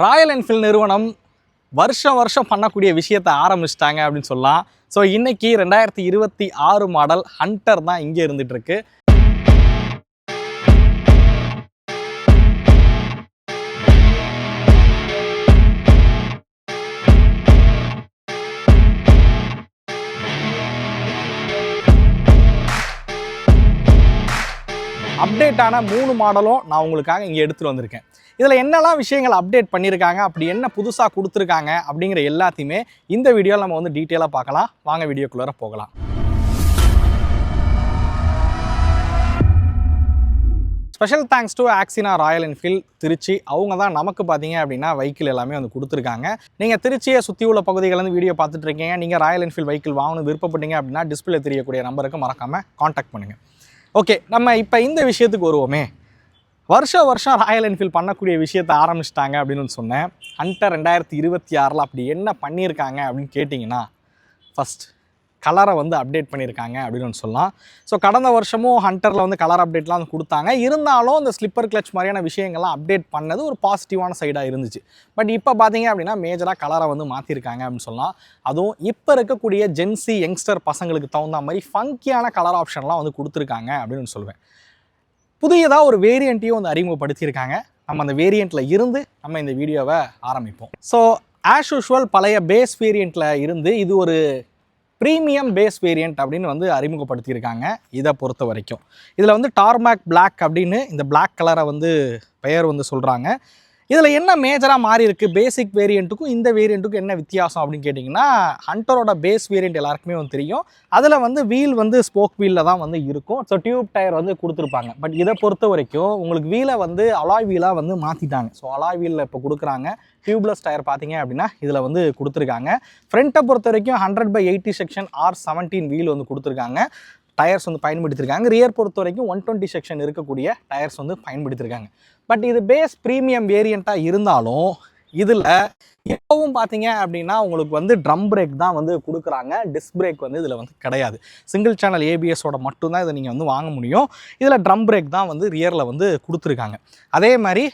Royal Enfield நிறுவனம் வருஷம் பண்ணக்கூடிய விஷயத்தை ஆரம்பிச்சிட்டாங்க அப்படின்னு சொல்லலாம். ஸோ இன்னைக்கு 2026 மாடல் ஹண்டர் தான் இங்கே இருந்துட்டு இருக்கு. அப்டேட்டான 3 மாடலும் நான் உங்களுக்காக இங்கே எடுத்துகிட்டு வந்திருக்கேன். இதில் என்னெல்லாம் விஷயங்கள் அப்டேட் பண்ணியிருக்காங்க, அப்படி என்ன புதுசாக கொடுத்துருக்காங்க அப்படிங்கிற எல்லாத்தையுமே இந்த வீடியோவில் நம்ம வந்து டீட்டெயிலாக பார்க்கலாம். வாங்க வீடியோக்குள்ளே போகலாம். ஸ்பெஷல் தேங்க்ஸ் டு ஆக்சினா ராயல் என்ஃபீல்ட் திருச்சி. அவங்க தான் நமக்கு பார்த்தீங்க அப்படின்னா வெஹிக்கிள் எல்லாமே வந்து கொடுத்துருக்காங்க. நீங்கள் திருச்சியை சுற்றி உள்ள பகுதிகளில் வீடியோ பார்த்துட்டு இருக்கீங்க. நீங்கள் ராயல் என்ஃபீல்ட் வெஹிக்கிள் வாங்கணும் விருப்பப்பட்டீங்க அப்படின்னா டிஸ்பிளே தெரியக்கூடிய நம்பருக்கு மறக்காமல் காண்டாக்ட் பண்ணுங்கள். ஓகே, நம்ம இப்போ இந்த விஷயத்துக்கு வருவோமே. வருஷம் ராயல் என்ஃபீல்ட் பண்ணக்கூடிய விஷயத்தை ஆரம்பிச்சிட்டாங்க அப்படின்னு சொன்னேன். ஹண்டர் 2026 அப்படி என்ன பண்ணியிருக்காங்க அப்படின்னு கேட்டிங்கன்னா, ஃபஸ்ட் கலரை வந்து அப்டேட் பண்ணியிருக்காங்க அப்படின்னு சொல்லலாம். ஸோ கடந்த வருஷமும் ஹண்டரில் வந்து கலர் அப்டேட்லாம் வந்து கொடுத்தாங்க. இருந்தாலும் இந்த ஸ்லிப்பர் கிளச் மாதிரியான விஷயங்கள்லாம் அப்டேட் பண்ணது ஒரு பாசிட்டிவான சைடாக இருந்துச்சு. பட் இப்போ பார்த்தீங்க அப்படின்னா மேஜராக கலரை வந்து மாற்றிருக்காங்க அப்படின்னு சொல்லலாம். அதுவும் இப்போ இருக்கக்கூடிய ஜென்சி யங்ஸ்டர் பசங்களுக்கு தகுந்த மாதிரி ஃபங்கியான கலர் ஆப்ஷன்லாம் வந்து கொடுத்துருக்காங்க அப்படின்னு சொல்லுவேன். புதியதாக ஒரு வேரியண்ட்டையும் வந்து அறிமுகப்படுத்தியிருக்காங்க. நம்ம அந்த வேரியண்ட்டில் இருந்து நம்ம இந்த வீடியோவை ஆரம்பிப்போம். ஸோ ஆஸ் யூஷுவல் பழைய பேஸ் வேரியண்ட்டில் இருந்து இது ஒரு ப்ரீமியம் பேஸ் வேரியண்ட் அப்படின்னு வந்து அறிமுகப்படுத்தியிருக்காங்க. இதை பொறுத்த வரைக்கும் இதில் வந்து டார்மேக் பிளாக் அப்படின்னு இந்த பிளாக் கலரை வந்து பெயர் வந்து சொல்கிறாங்க. இதில் என்ன மேஜராக மாறி இருக்குது, பேசிக் வேரியண்ட்டுக்கும் இந்த வேரியண்ட்டுக்கும் என்ன வித்தியாசம் அப்படின்னு கேட்டிங்கன்னா, ஹண்டரோட பேஸ் வேரியண்ட் எல்லாருக்குமே வந்து தெரியும். அதில் வந்து வீல் வந்து ஸ்போக் வீலில் தான் வந்து இருக்கும். ஸோ டியூப் டயர் வந்து கொடுத்துருப்பாங்க. பட் இதை பொறுத்த வரைக்கும் உங்களுக்கு வீலை வந்து அலாய் வீலாக வந்து மாற்றிட்டாங்க. ஸோ அலாய் வீலில் இப்போ கொடுக்குறாங்க. டியூப்லெஸ் டயர் பார்த்தீங்க அப்படின்னா இதில் வந்து கொடுத்துருக்காங்க. ஃப்ரண்ட்டை பொறுத்த வரைக்கும் 100/80 செக்ஷன் R17 வீல் வந்து கொடுத்துருக்காங்க. டயர்ஸ் வந்து பயன்படுத்தியிருக்காங்க. ரியர் பொறுத்த வரைக்கும் 120 செக்ஷன் இருக்கக்கூடிய டயர்ஸ் வந்து பயன்படுத்தியிருக்காங்க. பட் இது பேஸ் ப்ரீமியம் வேரியண்ட்டாக இருந்தாலும் இதில் எப்பவும் பார்த்தீங்க அப்படின்னா உங்களுக்கு வந்து ட்ரம் பிரேக் தான் வந்து கொடுக்குறாங்க. டிஸ்க் பிரேக் வந்து இதில் வந்து கிடையாது. சிங்கிள் சேனல் ஏபிஎஸோட மட்டும்தான் இதை நீங்கள் வந்து வாங்க முடியும். இதில் ட்ரம் பிரேக் தான் வந்து ரியரில் வந்து கொடுத்துருக்காங்க. அதே மாதிரி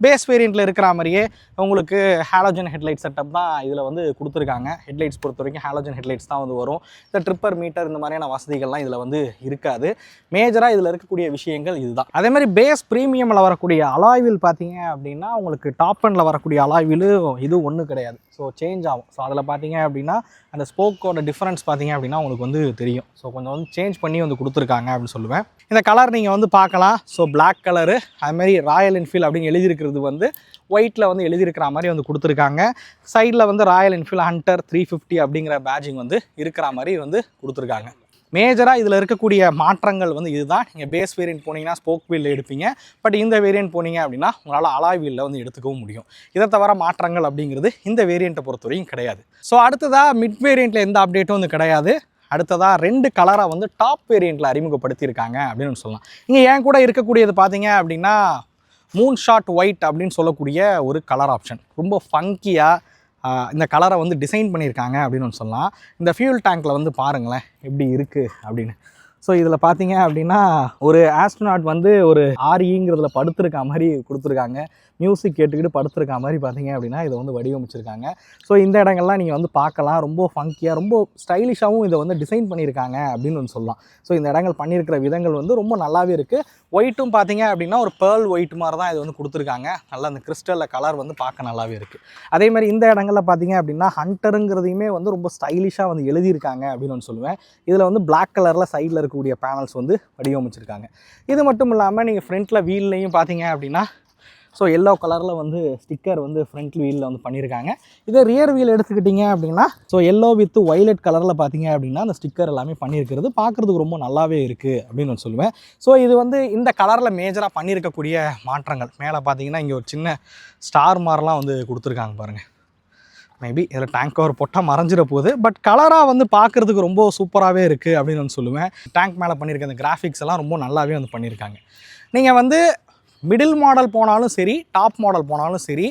பேஸ் வேரியண்ட்டில் இருக்கிற மாதிரியே உங்களுக்கு ஹாலோஜன் ஹெட்லைட் செட்டப் தான் இதில் வந்து கொடுத்துருக்காங்க. ஹெட்லைட்ஸ் பொறுத்த வரைக்கும் ஹாலோஜன் ஹெட்லைட்ஸ் தான் வந்து வரும். இந்த ட்ரிப்பர் மீட்டர் இந்த மாதிரியான வசதிகள்லாம் இதில் வந்து இருக்காது. மேஜராக இதில் இருக்கக்கூடிய விஷயங்கள் இதுதான். அதே மாதிரி பேஸ் ப்ரீமியமில் வரக்கூடிய அலாய் வீல் பார்த்தீங்க அப்படின்னா உங்களுக்கு டாப் அண்டில் வரக்கூடிய அலாய் வீல் இது ஒன்றும் கிடையாது. ஸோ சேஞ்ச் ஆகும். ஸோ அதில் பார்த்தீங்க அப்படின்னா அந்த ஸ்போக்கோட டிஃப்ரென்ஸ் பார்த்தீங்க அப்படின்னா உங்களுக்கு வந்து தெரியும். ஸோ கொஞ்சம் வந்து சேஞ்ச் பண்ணி வந்து கொடுத்துருக்காங்க அப்படின்னு சொல்லுவேன். இந்த கலர் நீங்கள் வந்து பார்க்கலாம். ஸோ பிளாக் கலரு, அதுமாதிரி ராயல் என்ஃபீல்ட் அப்படின்னு எழுதியிருக்கிறது வந்து ஒயிட்டில் வந்து எழுதியிருக்கிற மாதிரி வந்து கொடுத்துருக்காங்க. சைடில் வந்து ராயல் என்ஃபீல்ட் ஹண்டர் 350 அப்படிங்கிற பேட்சிங் வந்து இருக்கிற மாதிரி வந்து கொடுத்துருக்காங்க. மேஜராக இதில் இருக்கக்கூடிய மாற்றங்கள் வந்து இதுதான். நீங்கள் பேஸ் வேரியன்ட் போனீங்கன்னா ஸ்போக் வீலில் எடுப்பீங்க. பட் இந்த வேரியன்ட் போனீங்க அப்படின்னா உங்களால் அலாய் வீலில் வந்து எடுத்துக்கவும் முடியும். இதை தவிர மாற்றங்கள் அப்படிங்கிறது இந்த வேரியண்ட்டை பொறுத்தவரைக்கும் கிடையாது. ஸோ அடுத்ததாக மிட் வேரியண்ட்டில் எந்த அப்டேட்டும் வந்து கிடையாது. அடுத்ததாக 2 கலரை வந்து டாப் வேரியண்ட்டில் அறிமுகப்படுத்தியிருக்காங்க அப்படின்னு சொல்லலாம். இங்கே ஏன் கூட இருக்கக்கூடியது பார்த்தீங்க அப்படின்னா மூன் ஷாட் ஒயிட் அப்படின்னு சொல்லக்கூடிய ஒரு கலர் ஆப்ஷன். ரொம்ப ஃபங்கியாக இந்த கலரை வந்து டிசைன் பண்ணியிருக்காங்க அப்படின்னு சொல்லலாம். இந்த ஃபியூல் டேங்க்கில் வந்து பாருங்களேன் எப்படி இருக்குது அப்படின்னு. ஸோ இதில் பார்த்தீங்க அப்படின்னா ஒரு ஆஸ்ட்ரோனாட் வந்து ஒரு ஆரிங்கிறதுல படுத்துருக்க மாதிரி கொடுத்துருக்காங்க. மியூசிக் கேட்டுக்கிட்டு படுத்துருக்க மாதிரி பார்த்தீங்க அப்படின்னா இதை வந்து வடிவமைச்சிருக்காங்க. ஸோ இந்த இடங்கள்லாம் நீங்கள் வந்து பார்க்கலாம். ரொம்ப ஃபங்கியாக ரொம்ப ஸ்டைலிஷாகவும் இதை வந்து டிசைன் பண்ணியிருக்காங்க அப்படின்னு வந்து சொல்லலாம். ஸோ இந்த இடங்கள் பண்ணியிருக்கிற விதங்கள் வந்து ரொம்ப நல்லாவே இருக்குது. ஒயிட்டும் பார்த்தீங்க அப்படின்னா ஒரு பேர்ல் ஒயிட் மாதிரி தான் இது வந்து கொடுத்துருக்காங்க. நல்லா அந்த கிறிஸ்டலில் கலர் வந்து பார்க்க நல்லாவே இருக்குது. அதே மாதிரி இந்த இடங்களில் பார்த்தீங்க அப்படின்னா ஹண்டருங்கிறதையுமே வந்து ரொம்ப ஸ்டைலிஷாக வந்து எழுதியிருக்காங்க அப்படின்னு வந்து சொல்லுவேன். இதில் வந்து பிளாக் கலரில் சைடில் இருக்கக்கூடிய பேனல்ஸ் வந்து வடிவமைச்சிருக்காங்க. இது மட்டும் இல்லாமல் நீங்கள் ஃப்ரண்ட்டில் வீல்லையும் பார்த்தீங்க அப்படின்னா ஸோ எல்லோ கலரில் வந்து ஸ்டிக்கர் வந்து ஃப்ரண்ட் வீலில் வந்து பண்ணியிருக்காங்க. இதே ரியர் வீல் எடுத்துக்கிட்டிங்க அப்படின்னா ஸோ எல்லோ வித் வைலட் கலரில் பார்த்தீங்க அப்படின்னா அந்த ஸ்டிக்கர் எல்லாமே பண்ணியிருக்கிறது பார்க்குறதுக்கு ரொம்ப நல்லாவே இருக்குது அப்படின்னு நான் சொல்லுவேன். ஸோ இது வந்து இந்த கலரில் மேஜராக பண்ணியிருக்கக்கூடிய மாற்றங்கள். மேலே பார்த்தீங்கன்னா இங்கே ஒரு சின்ன ஸ்டார் மாதிரிலாம் வந்து கொடுத்துருக்காங்க பாருங்கள். மேபி இதில் டேங்க் கவர் போட்டால் மறைஞ்சிட போகுது. பட் கலராக வந்து பார்க்குறதுக்கு ரொம்ப சூப்பராகவே இருக்குது அப்படின்னு நான் சொல்லுவேன். டேங்க் மேலே பண்ணியிருக்க அந்த கிராஃபிக்ஸ் எல்லாம் ரொம்ப நல்லாவே வந்து பண்ணியிருக்காங்க. நீங்கள் வந்து மிடில் மாடல் போனாலும் சரி, டாப் மாடல் போனாலும் சரி,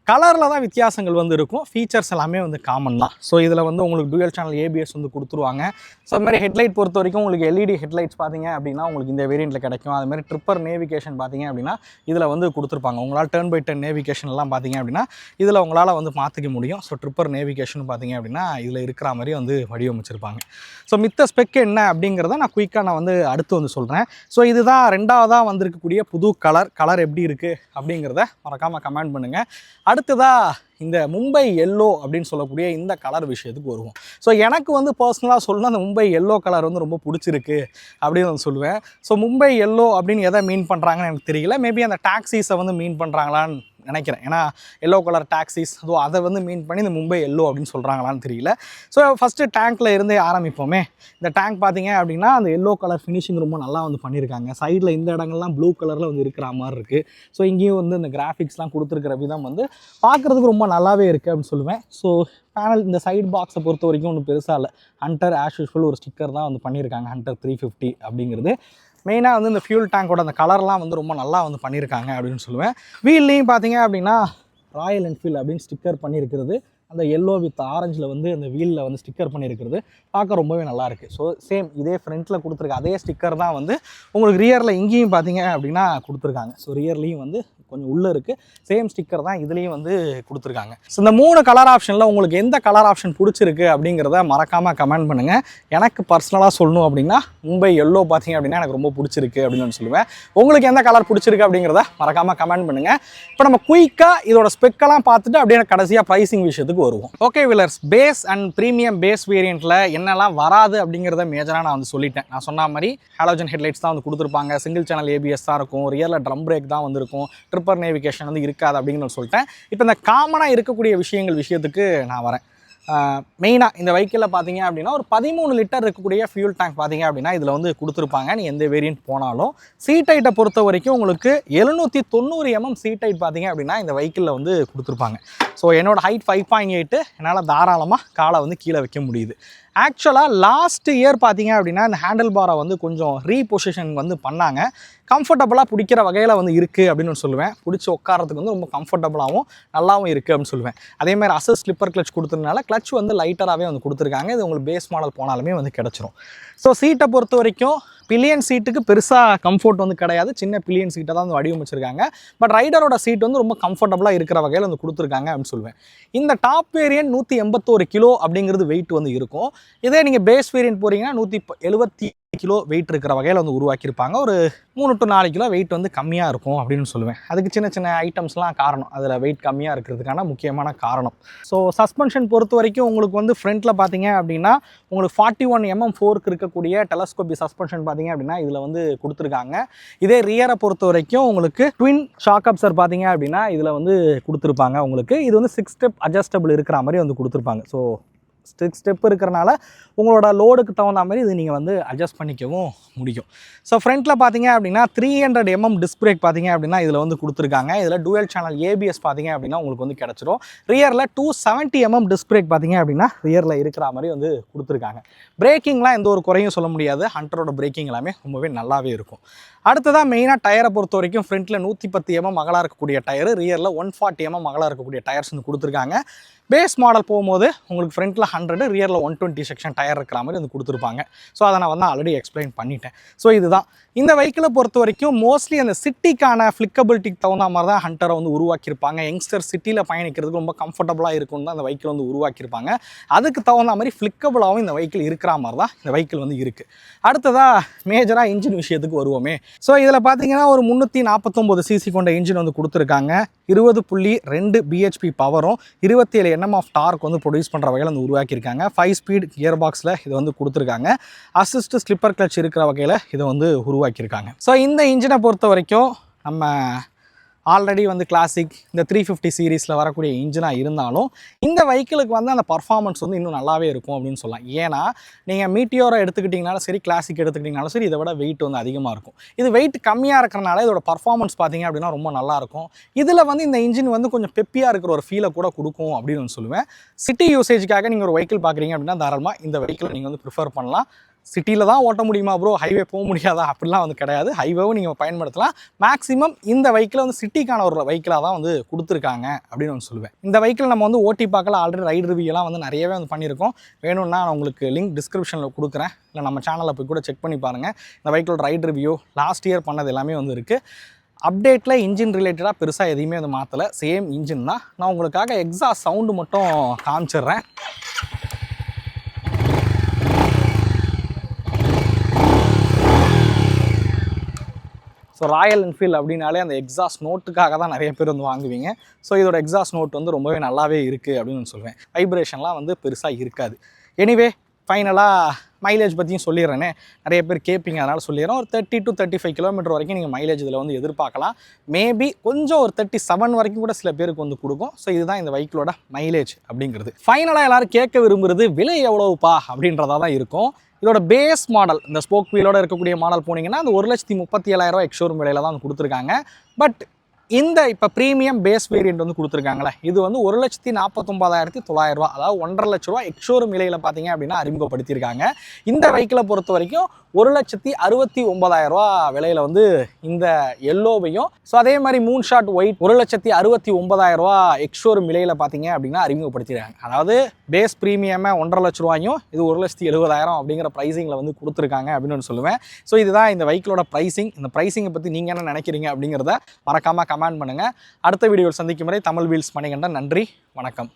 கலரில் தான் வித்தியாசங்கள் வந்து இருக்கும். ஃபீச்சர்ஸ் எல்லாமே வந்து காமன் தான். ஸோ இதில் வந்து உங்களுக்கு டூயல் சேனல் ஏபிஎஸ் வந்து கொடுத்துருவாங்க. ஸோ அது மாதிரி ஹெட்லைட் பொறுத்த வரைக்கும் உங்களுக்கு எல்இடி ஹெட்லைட்ஸ் பார்த்தீங்க அப்படின்னா உங்களுக்கு இந்த வேரியண்ட்டில் கிடைக்கும். அது மாதிரி ட்ரிப்பர் நேவிகேஷன் பார்த்தீங்க அப்படின்னா இதில் வந்து கொடுத்துருப்பாங்க. உங்களால் டர்ன் பை டர்ன் நேவிகேஷன் எல்லாம் பார்த்தீங்க அப்படின்னா இதில் உங்களால் வந்து மாற்றிக்க முடியும். ஸோ ட்ரிப்பர் நேவிகேஷன் பார்த்தீங்க அப்படின்னா இதில் இருக்கிற மாதிரி வந்து வடிவமைச்சிருப்பாங்க. ஸோ மித்த ஸ்பெக் என்ன அப்படிங்கிறத நான் குயிக்காக நான் வந்து அடுத்து வந்து சொல்கிறேன். ஸோ இதுதான் ரெண்டாவதாக வந்திருக்கக்கூடிய புது கலர் எப்படி இருக்குது அப்படிங்கிறத மறக்காமல் கமெண்ட் பண்ணுங்கள். அடுத்ததாக இந்த மும்பை எல்லோ அப்படின்னு சொல்லக்கூடிய இந்த கலர் விஷயத்துக்கு வருவோம். ஸோ எனக்கு வந்து பர்சனலாக சொல்லணும் அந்த மும்பை எல்லோ கலர் வந்து ரொம்ப பிடிச்சிருக்கு அப்படின்னு வந்து சொல்லுவேன். ஸோ மும்பை எல்லோ அப்படின்னு எதை மீன் பண்ணுறாங்கன்னு எனக்கு தெரியல. மேபி அந்த டாக்ஸிஸை வந்து மீன் பண்ணுறாங்களான்னு நினைக்கிறேன். ஏன்னா எல்லோ கலர் டாக்ஸிஸ் அதுவும் அதை வந்து மீன் பண்ணி இந்த மும்பை எல்லோ அப்படின்னு சொல்கிறாங்களான்னு தெரியல. ஸோ ஃபஸ்ட்டு டேங்க்கில் இருந்தே ஆரம்பிப்போமே. இந்த டேங்க் பார்த்தீங்க அப்படின்னா அந்த எல்லோ கலர் ஃபினிஷிங் ரொம்ப நல்லா வந்து பண்ணியிருக்காங்க. சைடில் இந்த இடங்கள்லாம் ப்ளூ கலரில் வந்து இருக்கிற மாதிரி இருக்குது. ஸோ இங்கேயும் வந்து இந்த கிராஃபிக்ஸ்லாம் கொடுத்துருக்கிற விதம் வந்து பார்க்குறதுக்கு ரொம்ப நல்லாவே இருக்குது அப்படின்னு சொல்லுவேன். ஸோ பேனல் இந்த சைட் பாக்ஸை பொறுத்த வரைக்கும் ஒன்றும் பெருசாக இல்லை. ஹண்டர் ஆஸ் யூஸ்வல் ஒரு ஸ்டிக்கர் தான் வந்து பண்ணியிருக்காங்க. ஹண்டர் 350 அப்படிங்கிறது. மெயினாக வந்து இந்த ஃபியூல் டேங்கோட அந்த கலர்லாம் வந்து ரொம்ப நல்லா வந்து பண்ணியிருக்காங்க அப்படின்னு சொல்லுவேன். வீல்லையும் பார்த்தீங்க அப்படின்னா ராயல் என்ஃபீல்டு அப்படின்னு ஸ்டிக்கர் பண்ணியிருக்கிறது. அந்த எல்லோ வித் ஆரஞ்சில் வந்து அந்த வீலில் வந்து ஸ்டிக்கர் பண்ணியிருக்கிறது பார்க்க ரொம்பவே நல்லாயிருக்கு. ஸோ சேம் இதே ஃப்ரண்ட்டில் கொடுத்துருக்க அதே ஸ்டிக்கர் தான் வந்து உங்களுக்கு ரியரில் இங்கேயும் பார்த்தீங்க அப்படின்னா கொடுத்துருக்காங்க. ஸோ ரியர்லேயும் வந்து கொஞ்சம் உள்ளே இருக்குது. சேம் ஸ்டிக்கர் தான் இதுலேயும் வந்து கொடுத்துருக்காங்க. ஸோ இந்த 3 கலர் ஆப்ஷனில் உங்களுக்கு எந்த கலர் ஆப்ஷன் பிடிச்சிருக்கு அப்படிங்கிறத மறக்காமல் கமெண்ட் பண்ணுங்கள். எனக்கு பர்சனலாக சொல்லணும் அப்படின்னா மும்பை எல்லோ பார்த்தீங்க அப்படின்னா எனக்கு ரொம்ப பிடிச்சிருக்கு அப்படின்னு நான் சொல்லுவேன். உங்களுக்கு எந்த கலர் பிடிச்சிருக்கு அப்படிங்கிறத மறக்காமல் கமெண்ட் பண்ணுங்கள். இப்போ நம்ம குயிக்காக இதோட ஸ்பெக்கெல்லாம் பார்த்துட்டு அப்படியே கடைசியாக ப்ரைஸிங் விஷயத்துக்கு வருவோம். Okay viewers, base and premium base வேரியண்ட்டில் என்னெல்லாம் வராது அப்படிங்கிறத மேஜராக நான் வந்து சொல்லிட்டேன். நான் சொன்ன மாதிரி ஹாலோஜன் ஹெட்லைட்ஸ் தான் வந்து கொடுத்துருப்பாங்க. சிங்கிள் சேனல் ஏபிஎஸ் தான் இருக்கும். ரியரில் ட்ரம் பிரேக் தான் வந்திருக்கும். ட்ரிப்பர் நேவிகேஷன் வந்து இருக்காது அப்படிங்கிறது சொல்லிட்டேன். இப்போ இந்த காமனாக இருக்கக்கூடிய விஷயத்துக்கு நான் வரேன். மெயினாக இந்த வெஹிக்கிளில் பார்த்தீங்க அப்படின்னா ஒரு 13 லிட்டர் இருக்கக்கூடிய ஃபியூல் டேங்க் பார்த்தீங்க அப்படின்னா இதில் வந்து கொடுத்துருப்பாங்க. நீ எந்த வேரியண்ட் போனாலும் சீட் ஹைட்டை பொறுத்த வரைக்கும் உங்களுக்கு 790 mm சீட் ஹைட் பார்த்தீங்க அப்படின்னா இந்த வெஹிக்கிளில் வந்து கொடுத்துருப்பாங்க. ஸோ என்னோட ஹைட் 5.8 என்னால் தாராளமாக காலை வந்து கீழே வைக்க முடியுது. ஆக்சுவலாக லாஸ்ட் இயர் பார்த்தீங்க அப்படின்னா இந்த ஹேண்டில் பாரை வந்து கொஞ்சம் ரீபொசிஷன் வந்து பண்ணாங்க. கம்ஃபர்டபுளாக பிடிக்கிற வகையில் வந்து இருக்குது அப்படின்னு சொல்லுவேன். பிடிச்சி உட்காரத்துக்கு வந்து ரொம்ப கம்ஃபர்டபுளாகவும் நல்லாவும் இருக்குது அப்படின்னு சொல்லுவேன். அதேமாதிரி அசஸ் ஸ்லிப்பர் கிளச் கொடுத்ததுனால கிளச் வந்து லைட்டராகவே வந்து கொடுத்துருக்காங்க. இது உங்களுக்கு பேஸ் மாடல் போனாலுமே வந்து கிடச்சிரும். ஸோ சீட்டை பொறுத்த வரைக்கும் பில்லியன் சீட்டுக்கு பெருசாக கம்ஃபர்ட் வந்து கிடையாது. சின்ன பில்லியன் சீட்டை தான் வந்து வடிவமைச்சிருக்காங்க. பட் ரைடரோட சீட் வந்து ரொம்ப கம்ஃபர்டபுளாக இருக்கிற வகையில் வந்து கொடுத்துருக்காங்க அப்படின்னு சொல்லுவேன். இந்த டாப் வேரியன்ட் 181 கிலோ அப்படிங்கிறது வெயிட் வந்து இருக்கும். இதே நீங்கள் பேஸ் வேரியன்ட் போகிறீங்கன்னா 170 கிலோ வெயிட் இருக்கிற வகையில் வந்து உருவாக்கியிருப்பாங்க. ஒரு 3 to 4 கிலோ வெயிட் வந்து கம்மியாக இருக்கும் அப்படின்னு சொல்லுவேன். அதுக்கு சின்ன சின்ன ஐட்டம்ஸ்லாம் காரணம். அதில் வெயிட் கம்மியாக இருக்கிறதுக்கான முக்கியமான காரணம். ஸோ சஸ்பென்ஷன் பொறுத்த வரைக்கும் உங்களுக்கு வந்து ஃப்ரண்ட்டில் பார்த்தீங்க அப்படின்னா உங்களுக்கு 41 mm ஃபோர்க் இருக்கக்கூடிய டெலஸ்கோபி சஸ்பென்ஷன் பார்த்தீங்க அப்படின்னா இதில் வந்து கொடுத்துருக்காங்க. இதே ரியரை பொறுத்த வரைக்கும் உங்களுக்கு ட்வின் ஷாக் அப்சர் பார்த்தீங்க அப்படின்னா இதில் வந்து கொடுத்துருப்பாங்க. உங்களுக்கு இது வந்து 6 ஸ்டெப் அட்ஜஸ்டபிள் இருக்கிற மாதிரி வந்து கொடுத்துருப்பாங்க. ஸோ 6 ஸ்டெப் இருக்கிறனால உங்களோட லோடுக்கு தகுந்த மாதிரி இது நீங்கள் வந்து அட்ஜஸ்ட் பண்ணிக்கவும் முடியும். ஸோ ஃப்ரண்ட்டில் பார்த்தீங்க அப்படின்னா 300 mm டிஸ்க் பிரேக் பார்த்தீங்க அப்படின்னா இதில் வந்து கொடுத்துருக்காங்க. இதில் டூயல் சேனல் ஏபிஎஸ் பார்த்தீங்க அப்படின்னா உங்களுக்கு வந்து கிடச்சிரும். ரியரில் 270 mm டிஸ்க் பிரேக் பார்த்தீங்க அப்படின்னா ரியரில் இருக்கிற மாதிரி வந்து கொடுத்துருக்காங்க. பிரேக்கிங்லாம் எந்த ஒரு குறையும் சொல்ல முடியாது. ஹண்டரோட பிரேக்கிங் எல்லாமே ரொம்பவே நல்லாவே இருக்கும். அடுத்ததாக மெயினாக டயரை பொறுத்த வரைக்கும் ஃப்ரண்ட்டில் 110 mm அகலாக இருக்கக்கூடிய டயரு, ரியரில் 140 mm அகலாக இருக்கக்கூடிய டயர்ஸ் வந்து கொடுத்துருக்காங்க. பேஸ் மாடல் போகும்போது உங்களுக்கு ஃப்ரண்ட்டில் 100 ரியரில் 120 செக்ஷன் டயர் இருக்கிற மாதிரி வந்து கொடுத்துருப்பாங்க. ஸோ அதை நான் வந்து ஆல்ரெடி எக்ஸ்பிளைன் பண்ணிட்டேன். ஸோ இதுதான் இந்த வெஹிக்கிளை பொறுத்த வரைக்கும் மோஸ்ட்லி அந்த சிட்டிக்கான ஃப்ளிக்கபிலிட்டிக்கு தகுந்த மாதிரி தான் ஹண்டரை வந்து உருவாக்கியிருப்பாங்க. யங்ஸ்டர் சிட்டியில் பயணிக்கிறதுக்கு ரொம்ப கம்ஃபர்டபுளாக இருக்கும்னு தான் அந்த வெஹிக்கிள் வந்து உருவாக்கியிருப்பாங்க. அதுக்கு தகுந்த மாதிரி ஃப்ளிக்கபிளாகவும் இந்த வெஹிக்கிள் இருக்கிற மாதிரி தான் இந்த வெஹிக்கிள் வந்து இருக்குது. அடுத்ததாக மேஜராக இன்ஜின் விஷயத்துக்கு வருவோமே. ஸோ இதில் பார்த்தீங்கன்னா ஒரு 349 cc கொண்ட இன்ஜின் வந்து கொடுத்துருக்காங்க. 20.2 bhp பவரும் 27 Nm ஆஃப் டார்க் வந்து ப்ரொடியூஸ் பண்ணுற வகையில் வந்து உருவாக்கியிருக்காங்க. 5 ஸ்பீட் கியர் பாக்ஸில் இதை வந்து கொடுத்துருக்காங்க. அசிஸ்ட் ஸ்லிப்பர் கிளச் இருக்கிற வகையில் இதை வந்து உருவாக்கியிருக்காங்க. ஸோ இந்த இன்ஜினை பொறுத்த வரைக்கும் நம்ம ஆல்ரெடி வந்து கிளாசிக் இந்த 350 சீரீஸில் வரக்கூடிய இன்ஜினாக இருந்தாலும் இந்த வெஹிக்கிளுக்கு வந்து அந்த பர்ஃபார்மன்ஸ் வந்து இன்னும் நல்லாவே இருக்கும் அப்படின்னு சொல்லலாம். ஏன்னா நீங்கள் மீட்டியோரை எடுத்துக்கிட்டிங்கனாலும் சரி, கிளாசிக் எடுத்துக்கிட்டிங்கனாலும் சரி, இதை விட வெயிட் வந்து அதிகமாக இருக்கும். இது வெயிட் கம்மியாக இருக்கிறனால இதோட பர்ஃபார்மன்ஸ் பார்த்தீங்க அப்படின்னா ரொம்ப நல்லாயிருக்கும். இதில் வந்து இந்த இன்ஜின் வந்து கொஞ்சம் பெப்பியாக இருக்கிற ஒரு ஃபீலை கூட கொடுக்கும் அப்படின்னு சொல்லுவேன். சிட்டி யூசேஜுக்காக நீங்கள் ஒரு வெஹிக்கிள் பார்க்குறீங்க அப்படின்னா தாராளமாக இந்த வெஹிக்கிளை நீங்கள் வந்து ப்ரிஃபர் பண்ணலாம். சிட்டியில் தான் ஓட்ட முடியுமா ப்ரோ, ஹைவே போக முடியாதா அப்படிலாம் வந்து கிடையாது. ஹைவேவும் நீங்கள் பயன்படுத்தலாம். மேக்ஸிமம் இந்த வெஹிக்கிளை வந்து சிட்டிக்கான ஒரு வெஹிக்கிளாக தான் வந்து கொடுத்துருக்காங்க அப்படின்னு வந்து சொல்லுவேன். இந்த வெஹிக்கிள் நம்ம வந்து ஓட்டி பார்க்கல, ஆல்ரெடி ரைடு ரிவ்யூலாம் வந்து நிறையவே வந்து பண்ணியிருக்கோம். வேணும்னா நான் உங்களுக்கு லிங்க் டிஸ்கிரிப்ஷனில் கொடுக்குறேன், இல்லை நம்ம சேனலில் போய் கூட செக் பண்ணி பாருங்கள். இந்த வெஹிக்கிளோட ரைடு ரிவ்யூ லாஸ்ட் இயர் பண்ணது எல்லாமே வந்து இருக்குது. அப்டேட்டில் இன்ஜின் ரிலேட்டடாக பெருசாக எதையுமே வந்து மாற்றலை, சேம் இன்ஜின் தான். நான் உங்களுக்காக எக்ஸாஸ்ட் சவுண்டு மட்டும் காமிச்சிடுறேன். ஸோ ராயல் என்ஃபீல்டு அப்படின்னாலே அந்த எக்ஸாஸ்ட் நோட்டுக்காக தான் நிறைய பேர் வந்து வாங்குவீங்க. ஸோ இதோட எக்ஸாஸ்ட் நோட் வந்து ரொம்பவே நல்லாவே இருக்குது அப்படின்னு சொல்லுவேன். வைப்ரேஷன்லாம் வந்து பெருசாக இருக்காது. எனிவே ஃபைனலாக மைலேஜ் பற்றியும் சொல்லிடுறேனே, நிறைய பேர் கேட்பீங்க, அதனால் சொல்லிடுறோம். ஒரு 30 to 35 கிலோமீட்டர் வரைக்கும் நீங்கள் மைலேஜ் இதில் வந்து எதிர்பார்க்கலாம். மேபி கொஞ்சம் ஒரு 37 வரைக்கும் கூட சில பேருக்கு வந்து கொடுக்கும். ஸோ இதுதான் இந்த வெஹிக்கிளோட மைலேஜ் அப்படிங்கிறது. ஃபைனலாக எல்லோரும் கேட்க விரும்புகிறது விலை எவ்வளவுப்பா அப்படின்றதா தான் இருக்கும். இதோட பேஸ் மாடல், இந்த ஸ்போக் வீலோட இருக்கக்கூடிய மாடல் போனீங்கன்னா அந்த 1,37,000 எக்ஸ்ஷோரூம் விலையில் தான் கொடுத்துருக்காங்க. பட் இந்த இப்போ ப்ரீமியம் பேஸ் வேரியண்ட் வந்து கொடுத்துருக்காங்களே, இது வந்து 1,49,900, அதாவது 1,50,000 லட்ச ரூபா எக்ஸ்ஷோரூம் விலையில் பார்த்தீங்க அப்படின்னா அறிமுகப்படுத்தியிருக்காங்க. இந்த வெஹிக்கிளை பொறுத்த வரைக்கும் 1,69,000 விலையில் வந்து இந்த எல்லோவையும், ஸோ அதே மாதிரி மூன் ஷாட் ஒயிட் 1,69,000 எக்ஸ்ஷோரூம் விலையில் பார்த்தீங்க அப்படின்னா அறிமுகப்படுத்தியிருக்காங்க. அதாவது பேஸ் ப்ரீமியமை 1,50,000 லட்ச ரூபாயும் இது 1,70,000 அப்படிங்கிற ப்ரைஸிங்கில் வந்து கொடுத்துருக்காங்க அப்படின்னு சொல்லுவேன். ஸோ இதுதான் இந்த வெஹிக்கிளோட ப்ரைஸிங். இந்த ப்ரைஸிங்கை பற்றி நீங்கள் என்ன நினைக்கிறீங்க அப்படிங்கிறத மறக்காமல் கமெண்ட் பண்ணுங்கள். அடுத்த வீடியோவில் சந்திக்கும் வரை தமிழ் வீல்ஸ் மணிகண்டன். நன்றி, வணக்கம்.